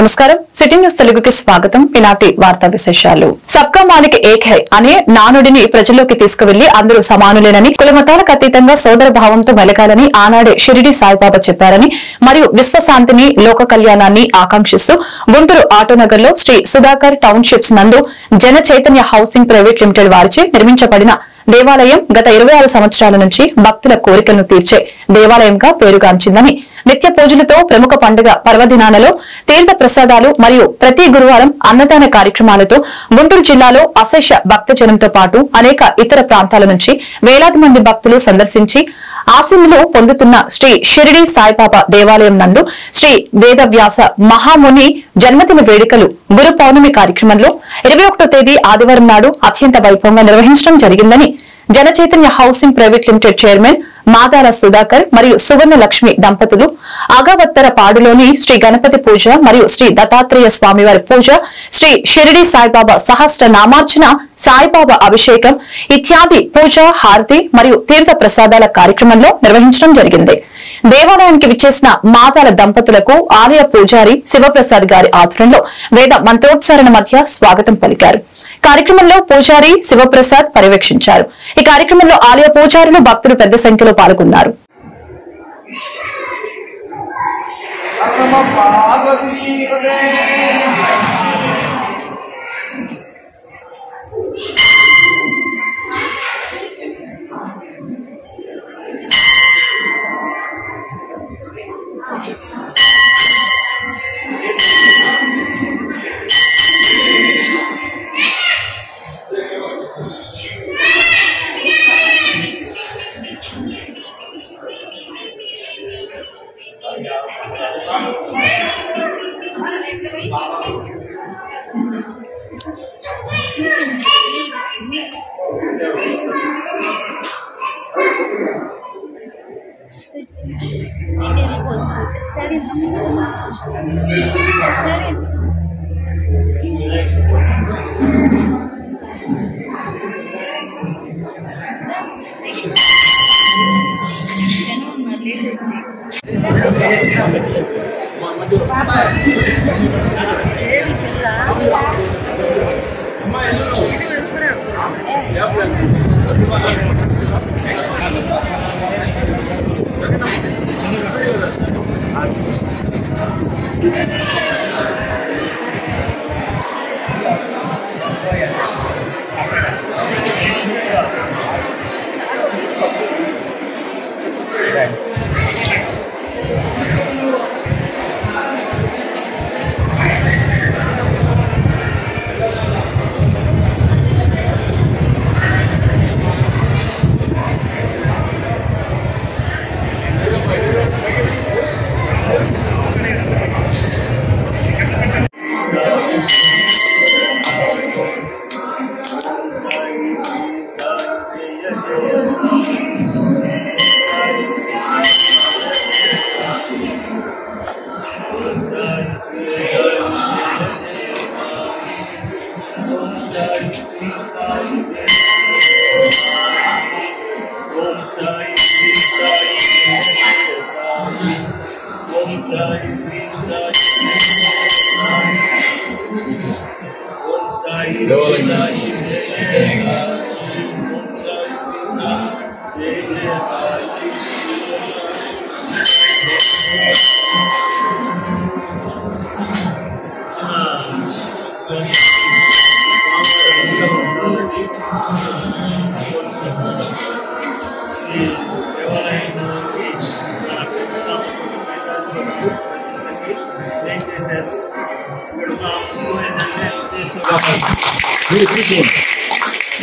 నమస్కారం city news తెలుగుకి స్వాగతం. ఈనాటి వార్తా విశేషాలు. సబ్కా మాలిక్ ఏక్ హై అనే నానుడిని ప్రజల్లోకి తీసుకువెళ్లి అందరూ సమానులేనని, కులమతాలకు అతీతంగా సోదర భావంతో మెలగాలని ఆనాడే షిరిడి సాయిబాబా చెప్పారని మరియు విశ్వశాంతిని, లోక కళ్యాణాన్ని ఆకాంక్షిస్తూ గుంటూరు ఆటోనగర్ లో శ్రీ సుధాకర్ టౌన్షిప్స్ నందు జన చైతన్య హౌసింగ్ ప్రైవేట్ లిమిటెడ్ వారిచే నిర్మించబడిన దేవాలయం గత 26 సంవత్సరాల నుంచి భక్తుల కోరికలను తీర్చే దేవాలయంగా పేరుగాంచిందని, నిత్య పూజలతో ప్రముఖ పండుగ పర్వదినాలలో తీర్థ ప్రసాదాలు మరియు ప్రతి గురువారం అన్నదాన కార్యక్రమాలతో గుంటూరు జిల్లాలో అశేష భక్తజనంతో పాటు అనేక ఇతర ప్రాంతాల నుంచి వేలాది మంది భక్తులు సందర్శించి ఆశీస్సులు పొందుతున్న శ్రీ షిరిడి సాయిబాబా దేవాలయం నందు శ్రీ వేదవ్యాస మహాముని జన్మదిన వేడుకలు గురు పౌర్ణమి కార్యక్రమంలో 21వ తేదీ ఆదివారం నాడు అత్యంత వైభవంగా నిర్వహించడం జరిగిందని జన Chaitanya housing private limited chairman Madala Sudhakar మరియు సువర్ణ లక్ష్మి దంపతులు అగవత్తర పాడులోని శ్రీ గణపతి పూజ మరియు శ్రీ దత్తాత్రేయ స్వామివారి పూజ, శ్రీ షిరిడి సాయిబాబా సహస్ర నామార్చన, సాయిబాబా అభిషేకం ఇత్యాది పూజ, హారతి మరియు తీర్థ ప్రసాదాల కార్యక్రమంలో నిర్వహించడం జరిగింది. దేవాలయానికి విచ్చేసిన మాదాల దంపతులకు ఆలయ పూజారి శివప్రసాద్ గారి ఆధ్వర్యంలో వేద మంత్రోచ్చారణ మధ్య స్వాగతం పలికారు. కార్యక్రమంలో పూజారి శివప్రసాద్ పర్యవేక్షించారు. ఈ కార్యక్రమంలో ఆలయ పూజారులు, భక్తులు పెద్ద సంఖ్యలో పాల్గొన్నారు.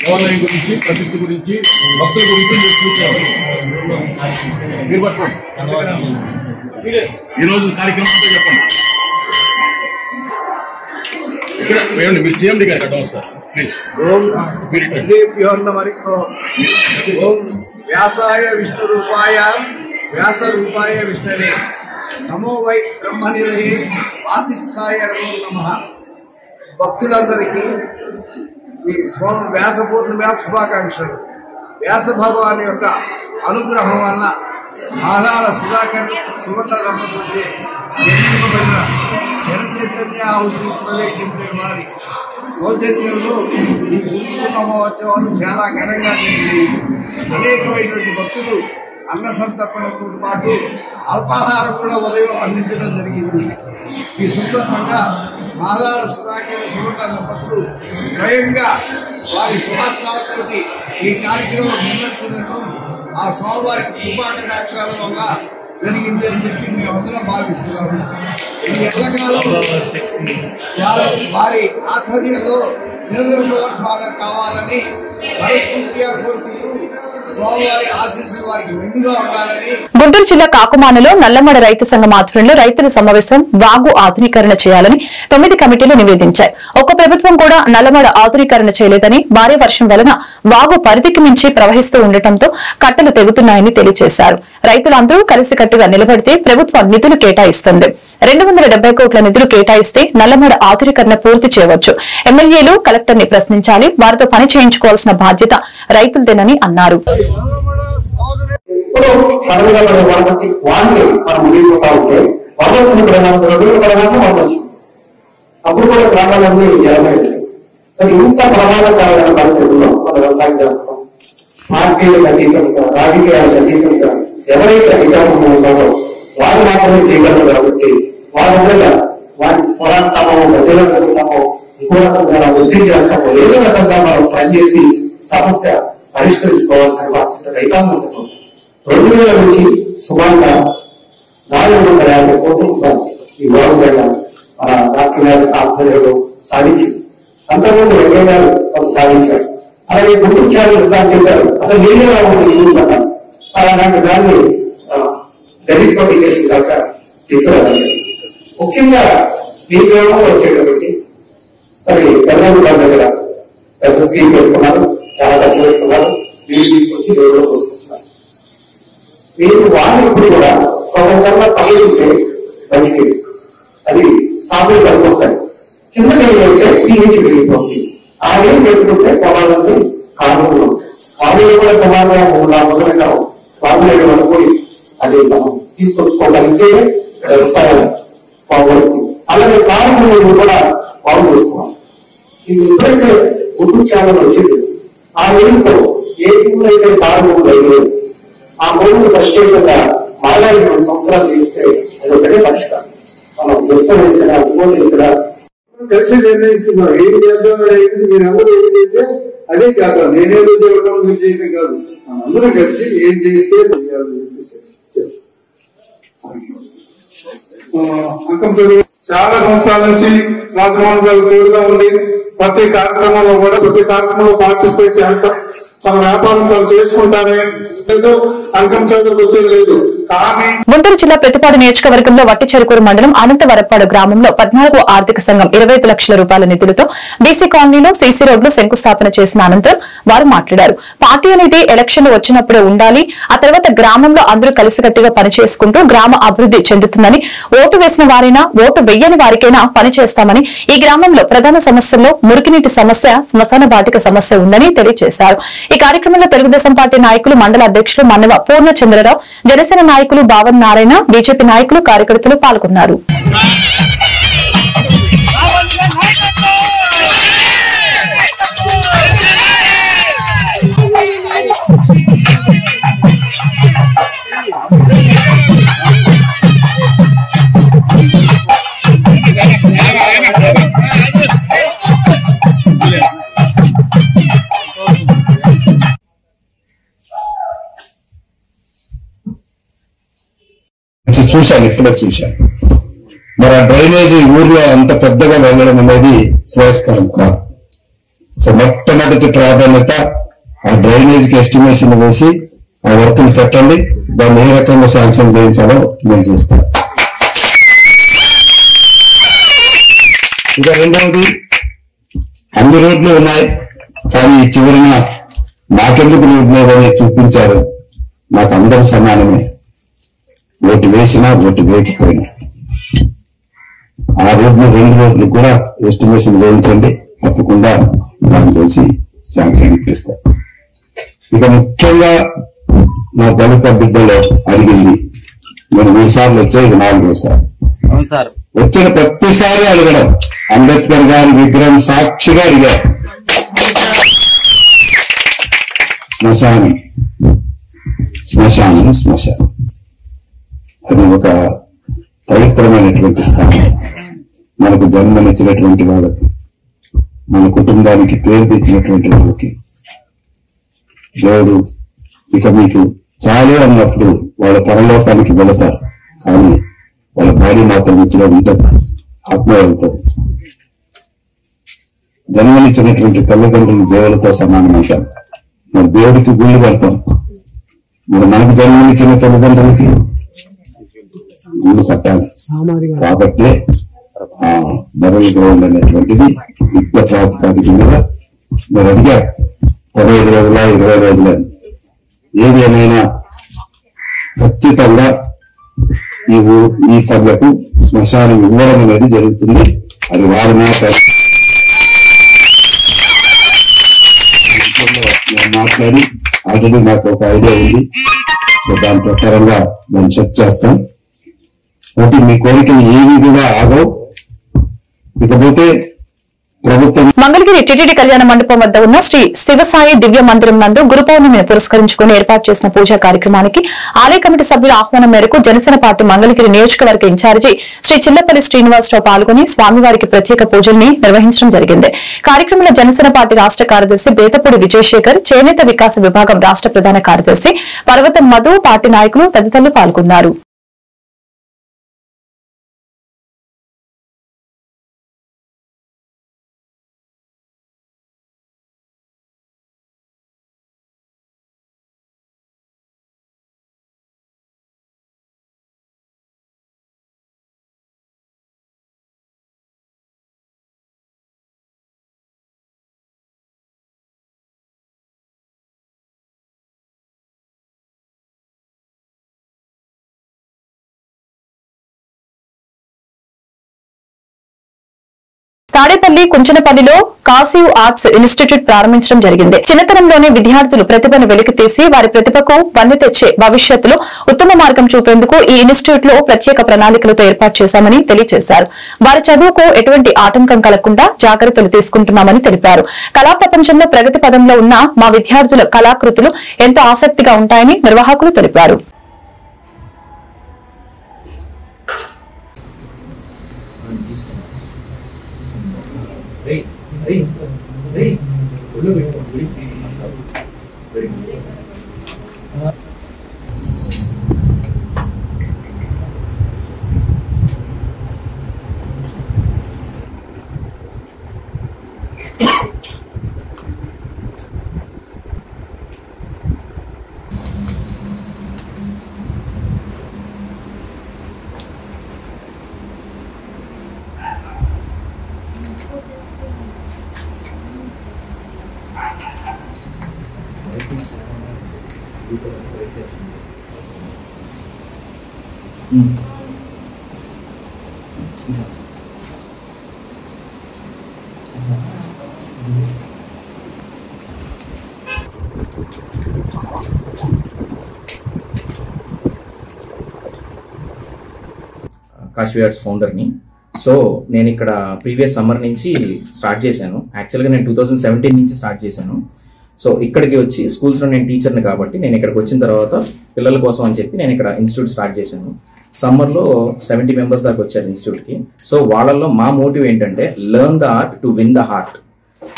దేవాలయం గురించి, ప్రతిష్ఠ గురించి, భక్తుల గురించి మీరు చూసారు. మీరు పట్టుకోండి. ఈరోజు కార్యక్రమం అంతా చెప్పండి. ఇక్కడ వేయండి, మీరు సీఎండి గారు అడ్డం వస్తారు ప్లీజ్. ఓం వ్యాసాయ విష్ణు రూపాయ వ్యాస రూపాయ విష్ణవే నమో వై బ్రహ్మనిలయే వాసిష్ఠాయ నమో నమః. భక్తులందరికీ ఈ వ్యాస పూర్ణిమ శుభాకాంక్షలు. వ్యాస భగవాన్ యొక్క అనుగ్రహం వల్ల మాదాల సుధాకర్ సుమత దంపతులచే నిర్మింపబడిన చైతన్య హౌసింగ్ ప్రైవేట్ లిమిటెడ్ వారి సౌజన్యంలో ఈ గురుపూర్ణ మహోత్సవాలు చాలా ఘనంగా జరిగినాయి. అనేకమైనటువంటి భక్తులు అన్న సంతర్పణతో పాటు అల్పాహారం కూడా ఉదయం అందించడం జరిగింది. ఈ సందర్భంగా మాదాల సుధాకర్ సువర్ణ దంపతులు స్వయంగా వారి సుభాషాలతో ఈ కార్యక్రమం నిర్వహించడం ఆ స్వామివారికి కృపాకటాక్షాల వల్ల జరిగింది అని చెప్పి మేము అందరం భావిస్తున్నాము. ఈ ఎల్లకాలం వారి ఆధ్వర్యంలో నిరంతర కావాలని మనస్ఫూర్తిగా కోరుకుంటూ స్వామివారి ఆశీస్సులు వారికి మెండుగా ఉండాలని. గుంటూరు జిల్లా కాకుమానలో నల్లమడ రైతు సంఘం ఆధ్వర్యంలో రైతుల సమావేశం వాగు ఆధునీకరణ చేయాలని 9 కమిటీలు నివేదించాయి. ఒక్క ప్రభుత్వం కూడా నల్లమడ ఆధునీకరణ చేయలేదని, భారీ వర్షం వలన వాగు పరిధికి మించి ప్రవహిస్తూ ఉండటంతో కట్టలు తెగుతున్నాయని తెలియజేశారు. రైతులందరూ కలిసికట్టుగా నిలబడితే ప్రభుత్వం నిధులు కేటాయిస్తుంది. 270 కోట్ల నిధులు కేటాయిస్తే నల్లమడ ఆధునీకరణ పూర్తి చేయవచ్చు. ఎమ్మెల్యేలు కలెక్టర్ ని ప్రశ్నించాలి, వారితో పని చేయించుకోవాల్సిన బాధ్యత రైతులదేనని అన్నారు. అప్పుడు కూడా గ్రామాలన్నీ ఇంత ప్రమాదకరమైన పరిస్థితుల్లో మన వ్యవసాయం చేస్తాం. పార్టీలకు అతీతంగా, రాజకీయాలకు అతీతంగా ఎవరైతే అధికారంలో ఉన్నారో వారు మాత్రమే చేయగలరు. కాబట్టి వారి వల్ల వారి పోరాడతామో, బదిలతామో, ఇంకో రకంగా ఒత్తిడి చేస్తామో, ఏదో రకంగా మనం పనిచేసి సమస్య పరిష్కరించుకోవాల్సిన బాధ్యత రైతాంగం. 2000 నుంచి సుమారుగా 450 కోట్ల రూపాయలు ఈ గవర్నమెంట్ మన డాక్టర్ గారి ఆధ్వర్యంలో సాధించింది. అంతకుముందు వెంకయ్య గారు కొంత సాధించారు. అలాగే గుంటూరు ఛానల్ చెప్పారు, అసలు మీడియాలో ఉంటుంది అలాంటి దాన్ని దళిత పబ్లికేషన్ దాకా తీసుకురావాలి. ముఖ్యంగా మీ గ్రామంలో వచ్చేటప్పటికి మరి తెలంగాణ దగ్గర పెద్ద స్కీమ్ పెట్టుకున్నారు, చాలా ఖర్చు పెట్టుకున్నారు, నీళ్ళు తీసుకొచ్చి రోడ్లో పోసుకుంటున్నారు. మీరు వాళ్ళు ఇప్పుడు కూడా స్వతంత్రంగా పగిలింటే మంచిది, అది సాగులు పనికొస్తాయి. కింద కలిగితే పీహెచ్ పెరిగిపోతుంది. ఆ నీళ్ళు పెట్టుకుంటే పొలాలన్నీ కాలువలు ఉంటాయి. కాలువలు కూడా సమానంగా 3-4 ఎకరం కాలువలు అనుకోని అది మనం తీసుకొచ్చుకోగలిగితే వ్యవసాయం బాగుపడుతుంది. అలాగే కాలువలు కూడా బాగు చేసుకోవాలి. ఇది ఎప్పుడైతే గుంటూరు ఛానల్ వచ్చింది, ఆ నీళ్ళతో ఏ భూములు అయితే కాలువలు లేదు ఆ భూములు ప్రత్యేకంగా మాలాడి 2 సంవత్సరాలు చేస్తే అది ఒకటే పరిష్కారం. మనం వ్యవసాయం వేసినా, ఇంకోటి వేసినా కలిసి నిర్ణయించుకున్నాం. ఏం చేద్దాం అనేది మీరు అందరూ ఏం చేస్తే అదే చేద్దాం. నేనేదో చేయడం మీరు చేయడం కాదు, అందరూ కలిసి ఏం చేస్తే చేయాలని చెప్పేసి అంకం చదువు చాలా సంవత్సరాల నుంచి రాజమోహన్ తోడుగా ఉంది. ప్రతి కార్యక్రమంలో కూడా ప్రతి కార్యక్రమంలో పార్టిసిపేట్ చేస్తాం. తన వ్యాపారం తను చేసుకుంటానే లేదు, అంకం చదువుకు వచ్చేది లేదు. గుంటూరు జిల్లా ప్రతిపాడు నియోజకవర్గంలో వట్టిచెరుకూరు మండలం అనంతవరప్పాడు గ్రామంలో 14వ ఆర్థిక సంఘం 25 లక్షల రూపాయల నిధులతో బీసీ కాలనీలో సీసీ రోడ్లు శంకుస్థాపన చేసిన అనంతరం వారు మాట్లాడారు. పార్టీ అనేది ఎలక్షన్లు వచ్చినప్పుడే ఉండాలి, ఆ తర్వాత గ్రామంలో అందరూ కలిసికట్టుగా పనిచేసుకుంటూ గ్రామ అభివృద్ధి చెందుతుందని, ఓటు వేసిన వారైనా ఓటు వెయ్యని వారికైనా పనిచేస్తామని, ఈ గ్రామంలో ప్రధాన సమస్యల్లో మురికినీటి సమస్య, శ్మశాన బాటిక సమస్య ఉందని తెలియజేశారు. ఈ కార్యక్రమంలో తెలుగుదేశం పార్టీ నాయకులు, మండల అధ్యక్షులు మన్నవ పూర్ణచంద్రరావు, జనసేన నాయకులు బావన్ నారాయణ, బీజేపీ నాయకులు, కార్యకర్తలు పాల్గొన్నారు. చూశాను, ఇప్పుడే చూశాను. మరి ఆ డ్రైనేజీ ఊర్లో అంత పెద్దగా వెళ్ళడం అనేది శ్రేయస్కరం కాదు. సో మొట్టమొదటి ప్రాధాన్యత ఆ డ్రైనేజీకి ఎస్టిమేషన్ వేసి ఆ వర్క్లు పెట్టండి. దాన్ని ఏ రకంగా శాంక్షన్ చేయించాలో నేను చూస్తాను. ఇంకా రెండవది, అన్ని రోడ్లు ఉన్నాయి కానీ చివరిన నాకెందుకు రోడ్డు లేదని చూపించారు. నాకు అందరూ సమానమే, ఓటు వేసినా ఓటు వేయకపోయినా. ఆ రోడ్లు 2 రోడ్లు కూడా ఎస్టిమేషన్ వేయించండి, తప్పకుండా దాన్ని చేసి శాంక్షన్ ఇప్పిస్తా. ఇక ముఖ్యంగా నా దళిత బిడ్డలో అడిగింది, నేను 3 సార్లు వచ్చాయి, ఇది 4వ సారి. వచ్చిన ప్రతిసారి అడగడం, అంబేద్కర్ గారి విగ్రహం సాక్షిగా అడిగారు. శ్మశానం శ్మశానం శ్మశానం అది ఒక పవిత్రమైనటువంటి స్థానం. మనకు జన్మనిచ్చినటువంటి వాళ్ళకి, మన కుటుంబానికి పేరు తెచ్చినటువంటి వాళ్ళకి దేవుడు ఇక మీకు చాలు అన్నప్పుడు వాళ్ళ పరలోకానికి వెళతారు. కానీ వాళ్ళ బాడీ మాత్రం ఇక్కడ ఉంటుంది, ఆత్మ వెళ్తుంది. జన్మనిచ్చినటువంటి తల్లిదండ్రులు దేవులతో సమానం అంటారు. మరి దేవుడికి గుళ్ళు కడతాం, మరి మనకు జన్మనిచ్చిన తల్లిదండ్రులకి గుళ్ళు కట్టాలి. కాబట్టి బరువు గ్రౌండ్ అనేటువంటిది యుద్ధ ప్రాతిపదిక మీద మీరు అడిగారు 15 రోజుల 20 రోజులని. ఏది ఏమైనా ఖచ్చితంగా ఈ పనులకు శ్మశానం ఇవ్వడం అనేది జరుగుతుంది. అది వారి మాట. నేను మాట్లాడి ఆల్రెడీ నాకు ఒక ఐడియా ఉంది. సో దాని ప్రకారంగా నేను చెక్ చేస్తాం. ఒకటి మీ కోరికలు ఏవి కూడా ఆగవు. ఇకపోతే ప్రభుత్వం మంగళగిరి టీటీడీ కళ్యాణ మండపం వద్ద ఉన్న శ్రీ శివసాయి దివ్య మందిరం నందు గురు పౌర్ణమిని పురస్కరించుకుని ఏర్పాటు చేసిన పూజా కార్యక్రమానికి ఆలయ కమిటీ సభ్యుల ఆహ్వానం మేరకు జనసేన పార్టీ మంగళగిరి నియోజకవర్గ ఇన్ఛార్జి శ్రీ చిల్లపల్లి శ్రీనివాసరావు పాల్గొని స్వామివారికి ప్రత్యేక పూజల్ని నిర్వహించడం జరిగింది. కార్యక్రమంలో జనసేన పార్టీ రాష్ట్ర కార్యదర్శి బేతపూడి విజయశేఖర్, చేనేత వికాస విభాగం రాష్ట్ర ప్రధాన కార్యదర్శి పర్వతం మధు, పార్టీ నాయకులు తదితరులు పాల్గొన్నారు. తాడేపల్లి కుంచనపల్లిలో కాసివ్ ఆర్ట్స్ ఇన్స్టిట్యూట్ ప్రారంభించడం జరిగింది. చిన్నతనంలోనే విద్యార్థులు ప్రతిభను వెలికితీసి వారి ప్రతిభకు వన్నె తెచ్చే భవిష్యత్తులో ఉత్తమ మార్గం చూపేందుకు ఈ ఇన్స్టిట్యూట్ లో ప్రత్యేక ప్రణాళికలతో ఏర్పాటు చేశామని తెలియజేశారు. వారి చదువుకు ఎటువంటి ఆటంకం కలగకుండా జాగ్రత్తలు తీసుకుంటున్నామని తెలిపారు. కళా ప్రపంచంలో ప్రగతి పదంలో ఉన్న మా విద్యార్థుల కళాకృతులు ఎంతో ఆసక్తిగా ఉంటాయని నిర్వాహకులు తెలిపారు. కాశీ ఆర్ట్స్ ఫౌండర్ని. సో నేను ఇక్కడ ప్రీవియస్ సమ్మర్ నుంచి స్టార్ట్ చేశాను. యాక్చువల్గా నేను 2017 నుంచి స్టార్ట్ చేశాను. సో ఇక్కడికి వచ్చి స్కూల్స్లో నేను టీచర్ని కాబట్టి నేను ఇక్కడికి వచ్చిన తర్వాత పిల్లల కోసం అని చెప్పి నేను ఇక్కడ ఇన్స్టిట్యూట్ స్టార్ట్ చేశాను. సమ్మర్లో 70 మెంబర్స్ దాకా వచ్చారు ఇన్స్టిట్యూట్కి. సో వాళ్ళల్లో మా మోటివ్ ఏంటంటే learn the art to win the heart.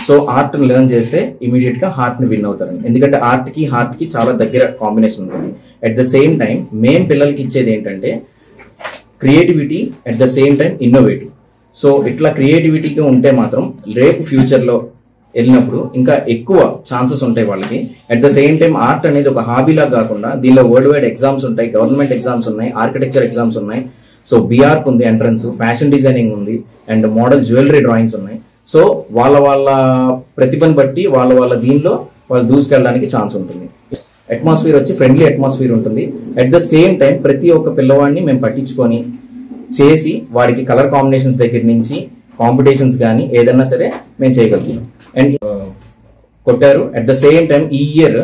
So ఆర్ట్ని లెర్న్ చేస్తే ఇమీడియట్గా హార్ట్ని విన్ అవుతారని. ఎందుకంటే హార్ట్కి చాలా దగ్గర కాంబినేషన్ ఉంటుంది. At the same time main పిల్లలకి ఇచ్చేది ఏంటంటే creativity, at the same time innovative. So ఇట్లా క్రియేటివిటీగా ఉంటే మాత్రం రేపు ఫ్యూచర్లో వెళ్ళినప్పుడు ఇంకా ఎక్కువ ఛాన్సెస్ ఉంటాయి వాళ్ళకి. At the same time art అనేది ఒక హాబీలా కాకుండా దీనిలో వరల్డ్ వైడ్ ఎగ్జామ్స్ ఉంటాయి, గవర్నమెంట్ ఎగ్జామ్స్ ఉన్నాయి, ఆర్కిటెక్చర్ ఎగ్జామ్స్ ఉన్నాయి. సో బీఆర్క్ ఉంది ఎంట్రన్స్, ఫ్యాషన్ డిజైనింగ్ ఉంది, అండ్ మోడల్ జ్యువెలరీ డ్రాయింగ్స్ ఉన్నాయి. సో వాళ్ళ ప్రతిభను బట్టి వాళ్ళ దీనిలో వాళ్ళు దూసుకెళ్ళడానికి ఛాన్స్ ఉంటుంది. అట్మాస్ఫియర్ వచ్చి ఫ్రెండ్లీ అట్మాస్ఫియర్ ఉంటుంది. అట్ ద సేమ్ టైం ప్రతి ఒక్క పిల్లవాడిని మేము పట్టించుకొని చేసి వాడికి కలర్ కాంబినేషన్స్ దగ్గర నుంచి కాంపిటీషన్స్ కానీ ఏదన్నా సరే మేము చేయగలుగుతాం. అండ్ కొట్టారు. అట్ ద సేమ్ టైం ఈ year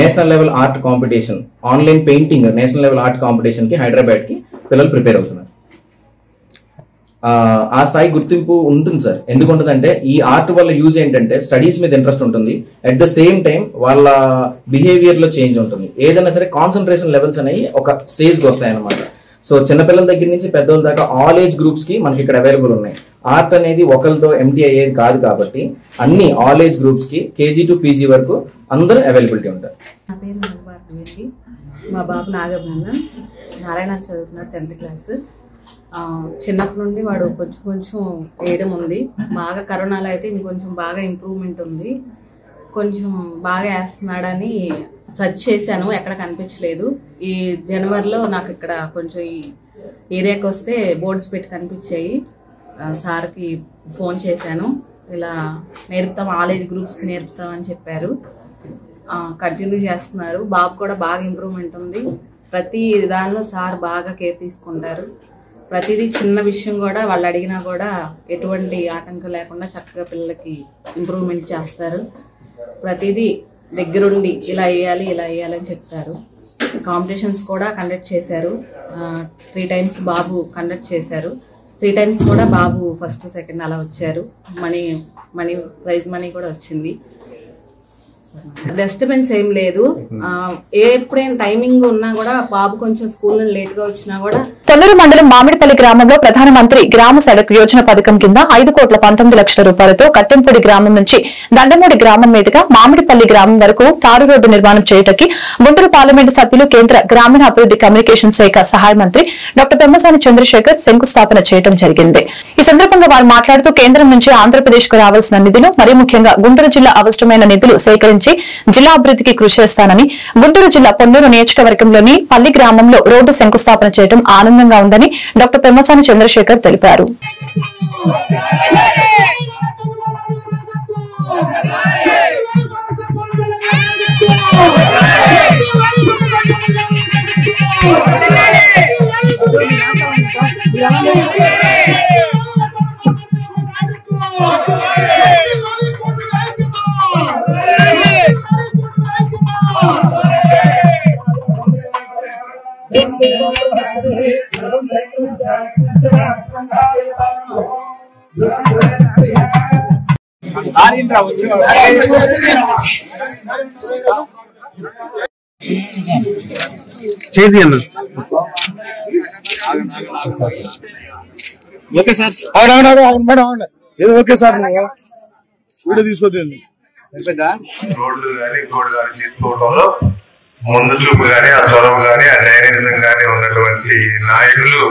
national level art competition, online painting national level art competition కి హైదరాబాద్ కి పిల్లలు ప్రిపేర్ అవుతున్నారు. ఆ స్థాయి గుర్తింపు ఉంటుంది సార్. ఎందుకు ఉంటుందంటే ఈ ఆర్ట్ వల్ల యూజ్ ఏంటంటే స్టడీస్ మీద ఇంట్రెస్ట్ ఉంటుంది, అట్ ద సేమ్ టైం వాళ్ళ బిహేవియర్ లో చేంజ్ ఉంటుంది. ఏదైనా సరే కాన్సన్ట్రేషన్ లెవెల్స్ అనేవి ఒక స్టేజ్కి వస్తాయి అన్నమాట. సో చిన్నపిల్లల దగ్గర నుంచి పెద్దోళ్ళ దాకా ఆల్ ఏజ్ గ్రూప్స్ కి మనకి ఇక్కడ అవైలబుల్ ఉన్నాయి. ఆర్ట్ అనేది ఒకరితో ఎంటీ అయ్యేది కాదు కాబట్టి అన్ని ఆల్ ఏజ్ గ్రూప్స్ కి కేజీ టు పీజీ వరకు అందరూ అవైలబిలిటీ ఉంటారు. నా పేరు నాగభారతి, మా బాబు నాగభ్రహ్మణ్ నారాయణ చదువుతున్నారు 10th క్లాస్. చిన్నప్పటి నుండి వాడు కొంచెం వేయడం ఉంది. బాగా కరోనాలో అయితే ఇంకొంచెం బాగా ఇంప్రూవ్మెంట్ ఉంది, కొంచెం బాగా వేస్తున్నాడని సెర్చ్ చేశాను, ఎక్కడ కనిపించలేదు. ఈ జనవరిలో నాకు ఇక్కడ కొంచెం ఈ ఏరియాకి వస్తే బోర్డ్స్ పెట్టి కనిపించాయి. సార్కి ఫోన్ చేశాను, ఇలా నేర్పుతాం, ఆల్ ఏజ్ గ్రూప్స్కి నేర్పుతామని చెప్పారు. కంటిన్యూ చేస్తున్నారు. బాబు కూడా బాగా ఇంప్రూవ్మెంట్ ఉంది. ప్రతి దానిలో సార్ బాగా కేర్ తీసుకుంటారు. ప్రతిదీ చిన్న విషయం కూడా వాళ్ళు అడిగినా కూడా ఎటువంటి ఆటంకం లేకుండా చక్కగా పిల్లలకి ఇంప్రూవ్మెంట్ చేస్తారు. ప్రతిదీ దగ్గరుండి ఇలా వేయాలని చెప్తారు. కాంపిటీషన్స్ కూడా కండక్ట్ చేశారు. 3 times బాబు కండక్ట్ చేశారు. 3 times కూడా బాబు ఫస్ట్ సెకండ్ అలా వచ్చారు. ప్రైజ్ మనీ కూడా వచ్చింది. డిస్టర్బెన్స్ ఏం లేదు. ఎప్పుడైనా టైమింగ్ ఉన్నా కూడా బాబు కొంచెం స్కూల్ లేట్ గా వచ్చినా కూడా. తొల్లూరు మండలం మామిడిపల్లి గ్రామంలో ప్రధానమంత్రి గ్రామ సడక్ యోజన పథకం కింద 5,19,00,000 రూపాయలతో కట్టెంపూడి గ్రామం నుంచి దండమూడి గ్రామం మీదుగా మామిడిపల్లి గ్రామం వరకు తారు రోడ్డు నిర్మాణం చేయడానికి గుంటూరు పార్లమెంటు సభ్యులు కేంద్ర గ్రామీణాభివృద్ది కమ్యూనికేషన్ శాఖ సహాయ మంత్రి డాక్టర్ పెమ్మసాని చంద్రశేఖర్ శంకుస్థాపన చేయడం జరిగింది. ఈ సందర్భంగా వారు మాట్లాడుతూ కేంద్రం నుంచి ఆంధ్రప్రదేశ్ కు రావాల్సిన నిధులు, మరీ ముఖ్యంగా గుంటూరు జిల్లా అవసరమైన నిధులు సేకరించి జిల్లా అభివృద్ధికి కృషి చేస్తానని, గుంటూరు జిల్లా పొన్నూరు నియోజకవర్గంలోని పల్లి గ్రామంలో రోడ్డు శంకుస్థాపన చేయడం ఆనందంగా ఉందని డాక్టర్ పెమ్మసాని చంద్రశేఖర్ తెలిపారు. చేతి అన్న ఓకే సార్, మేడం ఏదో ఓకే సార్, వీడియో తీసుకొచ్చింది. రోడ్లు కానీ ఇంకోటి కానీ తీసుకోవడంలో ముందు చూపు కానీ ఆ చొరవ కానీ ఆ డైనమిజం కానీ ఉన్నటువంటి నాయకులు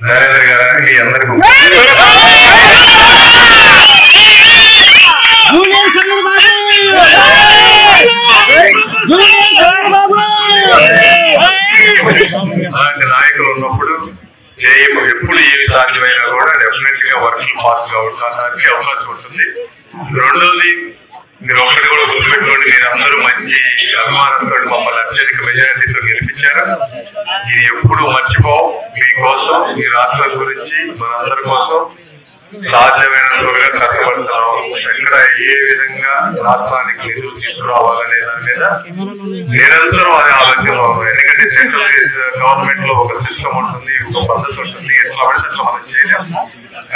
నరేంద్ర గారు మీ అందరికీ అలాంటి నాయకులు ఉన్నప్పుడు ఎప్పుడు ఏది సాధ్యమైనా కూడా డెఫినెట్ గా వర్కులు పాస్ కావడానికి అవకాశం ఉంటుంది. రెండోది మీరు ఒక్కటి కూడా గుర్తుపెట్టుకోండి, మీరు అందరూ మంచి అభిమానంతో మమ్మల్ని అత్యధిక మెజారిటీతో గెలిపించారు. ఇది ఎప్పుడు మర్చిపోవు. మీకోసం మీ రాష్ట్రం గురించి మనందరి కోసం సాధ్యమైనంతగా కష్టపడుతున్నాం. ఎక్కడ ఏ విధంగా రాష్ట్రానికి నిధులు తీసుకురావాలనే దాని మీద నిరంతరం అది ఆలోచన. ఎందుకంటే సెంట్రల్ గవర్నమెంట్ లో ఒక సిస్టమ్ ఉంటుంది, ఒక పద్ధతి ఉంటుంది, ఎట్లా పడితే అట్లా మనం చేయలేం.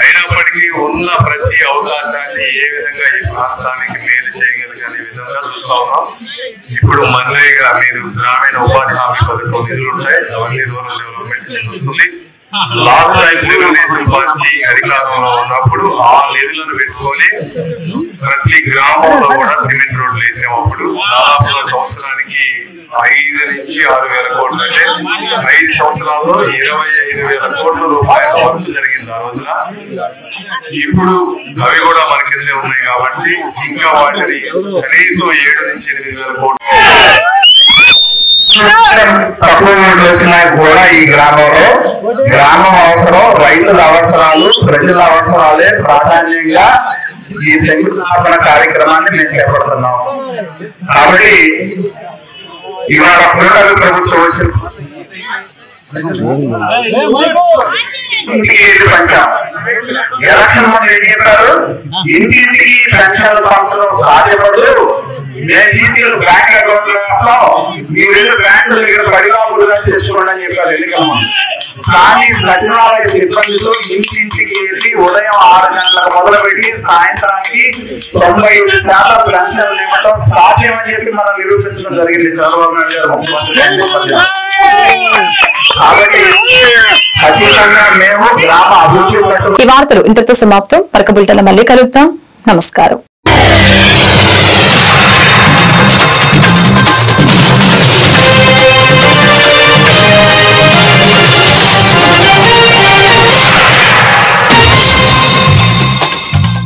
అయినప్పటికీ ఉన్న ప్రతి అవకాశాన్ని ఏ విధంగా ఈ ప్రాంతానికి మేలు చేయగలిగే విధంగా చూస్తా ఉన్నాం. ఇప్పుడు మన్రేగా మీరు గ్రామీణ ఉపాధి హామీ పథకం నిధులు ఉంటాయి, అవన్నీ రూరల్ డెవలప్మెంట్ వస్తుంది. లాస్ట్ టైం తెలుగుదేశం పార్టీ అధికారంలో ఉన్నప్పుడు ఆ నిధులను పెట్టుకొని ప్రతి గ్రామంలో కూడా సిమెంట్ రోడ్లు వేసినప్పుడు దాదాపు సంవత్సరానికి 5 నుంచి 6,000 కోట్లు, అంటే 5 సంవత్సరాల్లో 25,000 కోట్ల రూపాయల వర్క్ జరిగింది ఆ రోజున. ఇప్పుడు అవి కూడా మన కిందే ఉన్నాయి కాబట్టి ఇంకా వాటిని కనీసం 7 నుంచి 8,000 కోట్లు తక్కువ వచ్చినా కూడా ఈ గ్రామంలో గ్రామం అవసరం, రైతుల అవసరాలు, ప్రజల అవసరాలే ప్రాధాన్యంగా ఈ శంకుస్థాపన కార్యక్రమాన్ని మేము చేపడుతున్నాం. కాబట్టి ఇవాళ పునరుద్ధరణ ప్రభుత్వం వచ్చిన ఎలక్షన్ ముందు ఏం చెప్పారు, ఇంటింటికి పెన్షన్లు పంచడం సాధ్యపడదు, మేము తీసుకెళ్ళి బ్యాంక్ అకౌంట్ వేస్తాం, మీరు వెళ్ళి బ్యాంకుల దగ్గర 10 లాభాలు తెచ్చుకోండి అని చెప్పారు ఎన్నికల ముందు. కానీ సచివాలయ సిబ్బందితో ఇంటింటికి ఉదయం 6 గంటలకు మొదలుపెట్టి సాయంత్రానికి 95% పెన్షన్ ఇవ్వడం సాధ్యమని చెప్పి మనం నిరూపించడం జరిగింది చంద్రబాబు నాయుడు గారు ముఖ్యమంత్రి. కాబట్టి ఖచ్చితంగా మేము గ్రామ అభివృద్ధి ఈ వార్తలు ఇంతటితో సమాప్తం. పరక బులెటిన్లో మళ్ళీ కలుద్దాం. నమస్కారం.